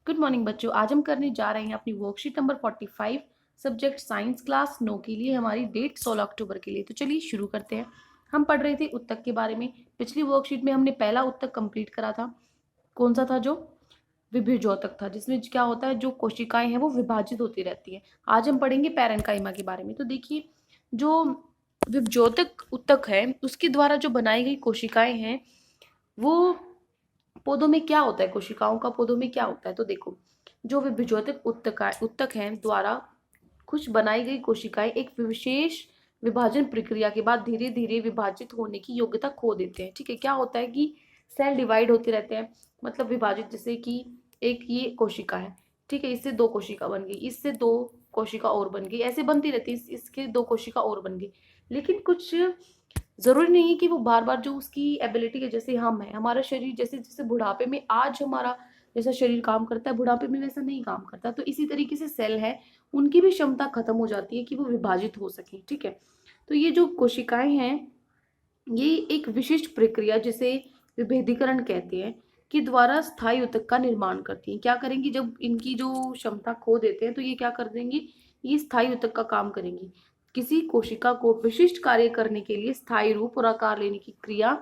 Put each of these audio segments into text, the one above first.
Good morning बच्चों। आज हम करने जा रहे हैं अपनी worksheet number 45 subject science class 9 के लिए। हमारी डेट 16 अक्टूबर के लिए। तो चलिए शुरू करते हैं। हम पढ़ रहे थे उत्तक के बारे में। पिछली वर्कशीट में हमने पहला उत्तक कंप्लीट करा था। कौन सा था? जो विभेद्योतक था, जिसमें क्या होता है, जो कोशिकाएं हैं वो विभाजित होती रहती हैं। आज हम पढ़ेंगे पैरेन्काइमा के बारे में। तो देखिए, जो विभेद्योतक उत्तक है उसके द्वारा जो बनाई गई कोशिकाएं हैं वो पौधों में क्या होता है, कोशिकाओं का पौधों में क्या होता है। तो देखो, जो विभेद्योतक उत्तक है द्वारा कुछ बनाई गई कोशिकाएं एक विशेष विभाजन प्रक्रिया के बाद धीरे धीरे विभाजित होने की योग्यता खो देते हैं। ठीक है, क्या होता है कि सेल डिवाइड होते रहते हैं, मतलब विभाजित। जैसे कि एक ये कोशिका है, ठीक है, इससे दो कोशिका बन गई, इससे दो कोशिका और बन गई, ऐसे बनती रहती है, इसके दो कोशिका और बन गई। लेकिन कुछ जरूरी नहीं है कि वो बार बार जो उसकी एबिलिटी है, जैसे हम है, हमारा शरीर जैसे जैसे बुढ़ापे में आज हमारा जैसा शरीर काम करता है बुढ़ापे में वैसा नहीं काम करता। तो इसी तरीके से सेल है, उनकी भी क्षमता खत्म हो जाती है कि वो विभाजित हो सके। ठीक है, तो ये जो कोशिकाएं हैं ये एक विशिष्ट प्रक्रिया जिसे विभेदीकरण कहते हैं के द्वारा स्थायी ऊतक का निर्माण करती हैं। क्या करेंगी, जब इनकी जो क्षमता खो देते हैं तो ये क्या कर देंगी, ये स्थायी ऊतक का काम करेंगी। किसी कोशिका को विशिष्ट कार्य करने के लिए स्थायी रूप और आकार लेने की क्रिया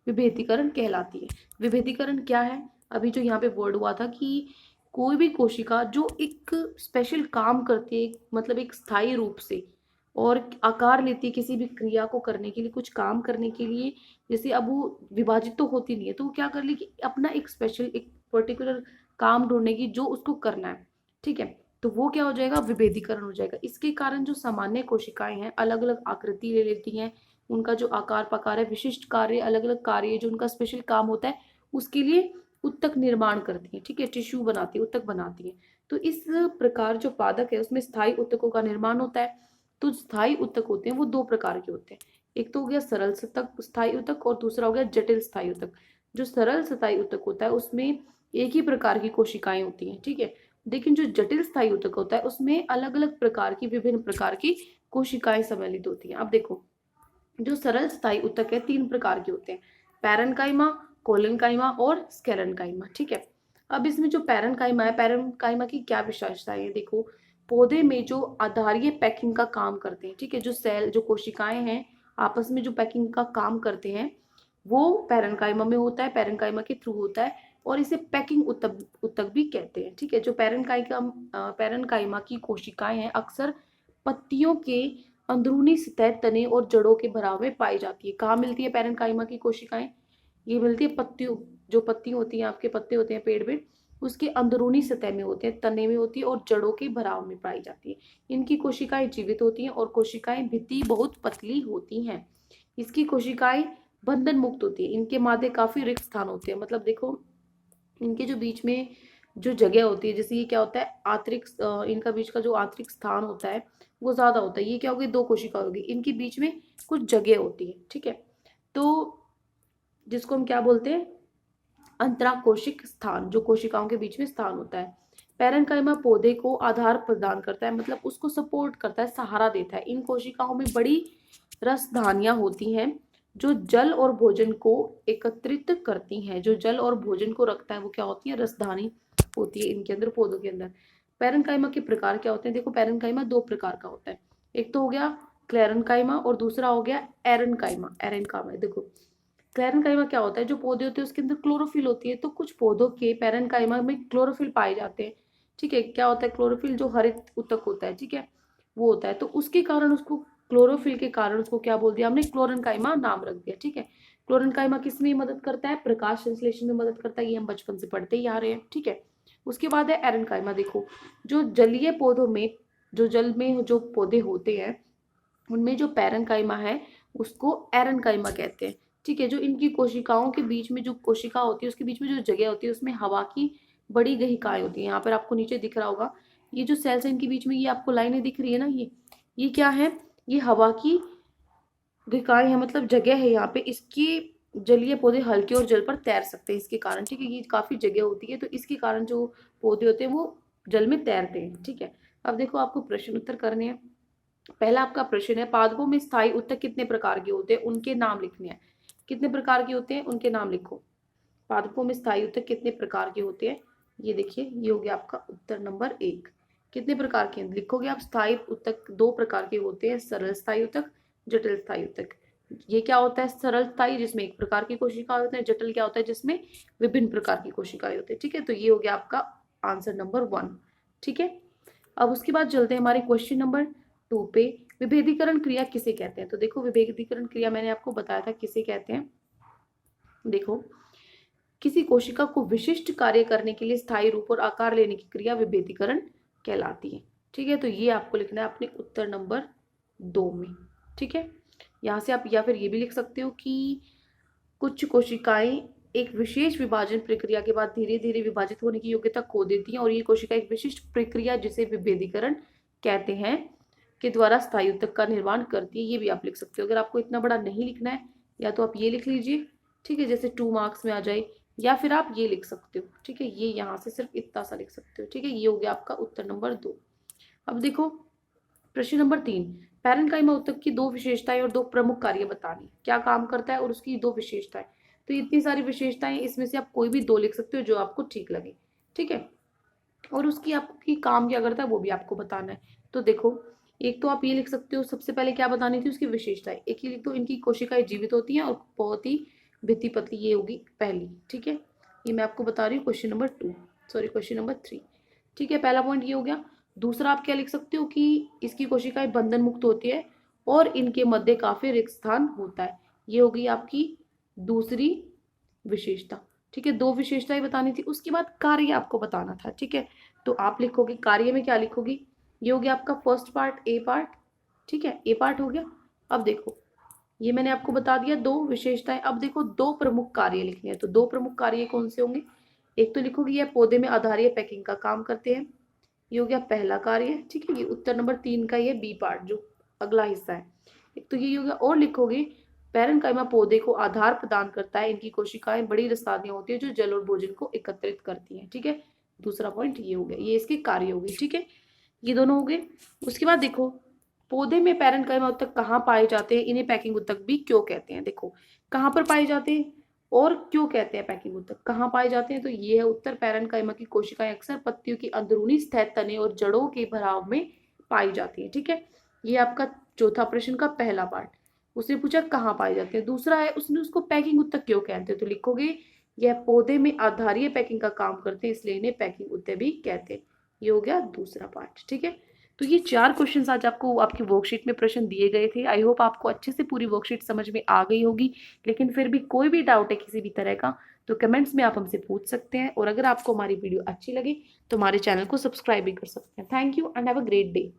विभेदीकरण कहलाती है। विभेदीकरण क्या है? अभी जो यहाँ पे वर्ड हुआ था कि कोई भी कोशिका जो एक स्पेशल काम करती है, मतलब एक स्थायी रूप से और आकार लेती है किसी भी क्रिया को करने के लिए, कुछ काम करने के लिए। जैसे अब वो विभाजित तो होती नहीं है, तो वो क्या कर लेगी, अपना एक स्पेशल एक पर्टिकुलर काम ढूंढेगी जो उसको करना है। ठीक है, तो वो क्या हो जाएगा, विभेदीकरण हो जाएगा। इसके कारण जो सामान्य कोशिकाएं हैं अलग अलग आकृति ले लेती हैं, उनका जो आकार प्रकार है, विशिष्ट कार्य, अलग अलग कार्य जो उनका स्पेशल काम होता है उसके लिए उत्तक निर्माण करती है। ठीक है, टिश्यू बनाती है, उत्तक बनाती है। तो इस प्रकार जो पादप है उसमें स्थायी उत्तकों का निर्माण होता है। तो स्थायी उत्तक होते हैं वो दो प्रकार के होते हैं। एक तो हो गया सरल सतक स्थायी उत्तक और दूसरा हो गया जटिल स्थायी उत्तक। जो सरल स्थायी उत्तक होता है उसमें एक ही प्रकार की कोशिकाएं होती हैं। ठीक है, लेकिन जो जटिल स्थायी उत्तक होता है उसमें अलग अलग प्रकार की, विभिन्न प्रकार की कोशिकाएं सम्मिलित होती हैं। अब देखो, जो सरल स्थायी उत्तक है तीन प्रकार के होते हैं, पैरेन्काइमा, कोलेनकाइमा और स्क्लेरेन्काइमा। ठीक है, अब इसमें जो पैरेन्काइमा है, पैरेन्काइमा की क्या विशेषताएं है, देखो, पौधे में जो आधारीय पैकिंग का काम करते हैं। ठीक है, जो सेल, जो कोशिकाएं हैं आपस में जो पैकिंग का काम करते हैं वो पैरेन्काइमा में होता है, पैरेन्काइमा के थ्रू होता है, और इसे पैकिंग उत्तक उत्तक भी कहते हैं। ठीक है, जो पैरेन्काइमा की कोशिकाएं हैं अक्सर पत्तियों के अंदरूनी सतह, तने और जड़ों के भराव में पाई जाती है। कहाँ मिलती है पैरेन्काइमा की कोशिकाएं? ये मिलती है पत्तियों, जो पत्ती होती हैं, आपके पत्ते होते हैं पेड़ में, उसके अंदरूनी सतह में होते हैं, तने में होती है और जड़ों के भराव में पाई जाती है। इनकी कोशिकाएं जीवित होती हैं और कोशिकाएं भित्ति बहुत पतली होती हैं। इसकी कोशिकाएं बंधन मुक्त होती है। इनके मादे काफी रिक्त स्थान होते हैं, मतलब देखो इनके जो बीच में जो जगह होती है, जैसे ये क्या होता है, आंतरिक इनका बीच का जो आंतरिक स्थान होता है वो ज्यादा होता है। ये क्या होगी, दो कोशिका होगी, इनके बीच में कुछ जगह होती है। ठीक है, तो जिसको हम क्या बोलते हैं, अंतराकोशिक स्थान, जो कोशिकाओं के बीच में स्थान होता है। पैरेन्काइमा पौधे को आधार प्रदान करता है, मतलब उसको सपोर्ट करता है, सहारा देता है। इन कोशिकाओं में बड़ी रसधानियां होती हैं जो जल और भोजन को एकत्रित करती हैं। जो जल और भोजन को रखता है वो क्या होती है, रसधानी होती है इनके अंदर, पौधों के अंदर। पैरेन्काइमा के प्रकार क्या होते हैं, देखो पैरेन्काइमा दो प्रकार का होता है। एक तो हो गया क्लेरेन्काइमा और दूसरा हो गया एरेन्काइमा। एरेन्काइमा देखो, पैरेन्काइमा क्या होता है, जो पौधे होते हैं उसके अंदर क्लोरोफिल होती है, तो कुछ पौधों के पैरेन्काइमा में क्लोरोफिल पाए जाते हैं। ठीक है, क्या होता है क्लोरोफिल, जो हरित ऊतक होता है, ठीक है, वो होता है। तो उसके कारण उसको, क्लोरोफिल के कारण उसको क्या बोल दिया हमने, क्लोरेन्काइमा नाम रख दिया। ठीक है, क्लोरेन्काइमा किस में मदद करता है, प्रकाश संश्लेषण में मदद करता है, ये हम बचपन से पढ़ते ही आ रहे हैं। ठीक है, उसके बाद है एरेन्काइमा। देखो, जो जलीय पौधों में, जो जल में जो पौधे होते हैं उनमें जो पैरेन्काइमा है उसको एरेन्काइमा कहते हैं। ठीक है, जो इनकी कोशिकाओं के बीच में जो कोशिका होती है उसके बीच में जो जगह होती है उसमें हवा की बड़ी गहिकाएं होती है। यहाँ पर आपको नीचे दिख रहा होगा, ये जो सेल्स है इनके बीच में ये आपको लाइनें दिख रही है ना, ये क्या है, ये हवा की गहिकाएं है, मतलब जगह है यहाँ पे। इसकी जलीय पौधे हल्के और जल पर तैर सकते हैं इसके कारण। ठीक है, ये काफी जगह होती है तो इसके कारण जो पौधे होते हैं वो जल में तैरते हैं। ठीक है, अब देखो आपको प्रश्न उत्तर करने हैं। पहला आपका प्रश्न है, पादपों में स्थायी उत्तक कितने प्रकार के होते हैं, उनके नाम लिखने हैं। कितने प्रकार के होते हैं, उनके नाम लिखो। पादपों में स्थायी उत्तक कितने प्रकार के होते हैं ये देखिए, ये हो गया आपका उत्तर नंबर 1। कितने प्रकार के हैं लिखोगे आप? स्थायी उत्तक दो प्रकार के होते हैं, सरल स्थायी उत्तक, जटिल स्थायी उत्तक। ये क्या होता है? सरल स्थायी जिसमें एक प्रकार की कोशिकाएं होते हैं, जटिल क्या होता है? जिसमें विभिन्न प्रकार की कोशिकाएं होती है। ठीक है, तो ये हो गया आपका आंसर नंबर 1। ठीक है, अब उसके बाद चलते हैं हमारे क्वेश्चन नंबर 2 पे। विभेदीकरण क्रिया किसे कहते हैं? तो देखो, विभेदीकरण क्रिया मैंने आपको बताया था किसे कहते हैं। देखो, किसी कोशिका को विशिष्ट कार्य करने के लिए स्थायी रूप और आकार लेने की क्रिया विभेदीकरण कहलाती है। ठीक है, तो ये आपको लिखना है अपने उत्तर नंबर 2 में। ठीक है, यहाँ से आप या फिर ये भी लिख सकते हो कि कुछ कोशिकाएं एक विशेष विभाजन प्रक्रिया के बाद धीरे धीरे विभाजित होने की योग्यता खो देती हैं, और ये कोशिका एक विशिष्ट प्रक्रिया जिसे विभेदीकरण कहते हैं के द्वारा स्थायी उत्तक का निर्माण करती है। ये भी आप लिख सकते हो। अगर आपको इतना बड़ा नहीं लिखना है, या तो आप ये लिख लीजिए, ठीक है, जैसे 2 मार्क्स में आ जाए, या फिर आप ये लिख सकते हो। ठीक है, ये यहाँ से सिर्फ इतना सा लिख सकते हो। ठीक है, ये हो गया आपका उत्तर नंबर 2। अब देखो, प्रश्न नंबर 3, पैरेन्काइमा उत्तक की दो विशेषताएं और दो प्रमुख कार्य बतानी। क्या काम करता है और उसकी दो विशेषताएं। तो इतनी सारी विशेषताएं, इसमें से आप कोई भी दो लिख सकते हो जो आपको ठीक लगे। ठीक है, और उसकी आपकी काम क्या करता है वो भी आपको बताना है। तो देखो, एक तो आप ये लिख सकते हो, सबसे पहले क्या बतानी थी? उसकी विशेषताएं। एक ही लिख दो, इनकी कोशिकाएं जीवित होती हैं और बहुत ही भित्ति पतली। ये होगी पहली। ठीक है, ये मैं आपको बता रही हूँ question number 2, sorry question number 3। ठीक है, पहला पॉइंट ये हो गया। दूसरा आप क्या लिख सकते हो कि इसकी कोशिकाएं बंधन मुक्त होती है और इनके मध्य काफी रिक्त स्थान होता है। ये होगी आपकी दूसरी विशेषता। ठीक है, दो विशेषताएं बतानी थी। उसके बाद कार्य आपको बताना था। ठीक है, तो आप लिखोगे कार्य में क्या लिखोगी? ये हो गया आपका फर्स्ट पार्ट, ए पार्ट। ठीक है, ए पार्ट हो गया। अब देखो, ये मैंने आपको बता दिया दो विशेषताएं। अब देखो, दो प्रमुख कार्य लिखने हैं। तो दो प्रमुख कार्य कौन से होंगे? एक तो लिखोगे ये पौधे में आधारीय पैकिंग का काम करते हैं। ये हो गया पहला कार्य। ठीक है, ये उत्तर नंबर 3 का ये बी पार्ट जो अगला हिस्सा है। एक तो ये हो गया, और लिखोगे पैरेन्काइमा पौधे को आधार प्रदान करता है। इनकी कोशिकाएं बड़ी रसादियां होती है जो जल और भोजन को एकत्रित करती हैं। ठीक है, दूसरा पॉइंट ये हो गया, ये इसके कार्य हो गए। ठीक है, ये दोनों हो गए। उसके बाद देखो, पौधे में पैरेन्काइमा उत्तक कहाँ पाए जाते हैं, इन्हें पैकिंग उत्तक भी क्यों कहते हैं। देखो, कहाँ पर पाए जाते हैं और क्यों कहते हैं पैकिंग उत्तक, कहाँ पाए जाते हैं? तो ये है उत्तर, पैरेन्काइमा की कोशिकाएं अक्सर पत्तियों की अंदरूनी सतह, तने और जड़ों के भराव में पाई जाती है। ठीक है, ये आपका चौथा प्रश्न का पहला पार्ट। उसने पूछा कहाँ पाए जाते हैं। दूसरा है, उसने उसको पैकिंग उत्तक क्यों कहते हैं। तो लिखोगे यह पौधे में आधारीय पैकिंग का काम करते हैं, इसलिए इन्हें पैकिंग उत्तक भी कहते हैं। ये हो गया दूसरा पार्ट। ठीक है, तो ये 4 क्वेश्चंस आज आपको आपकी वर्कशीट में प्रश्न दिए गए थे। आई होप आपको अच्छे से पूरी वर्कशीट समझ में आ गई होगी। लेकिन फिर भी कोई भी डाउट है किसी भी तरह का, तो कमेंट्स में आप हमसे पूछ सकते हैं। और अगर आपको हमारी वीडियो अच्छी लगी तो हमारे चैनल को सब्सक्राइब भी कर सकते हैं। Thank you and have a great day.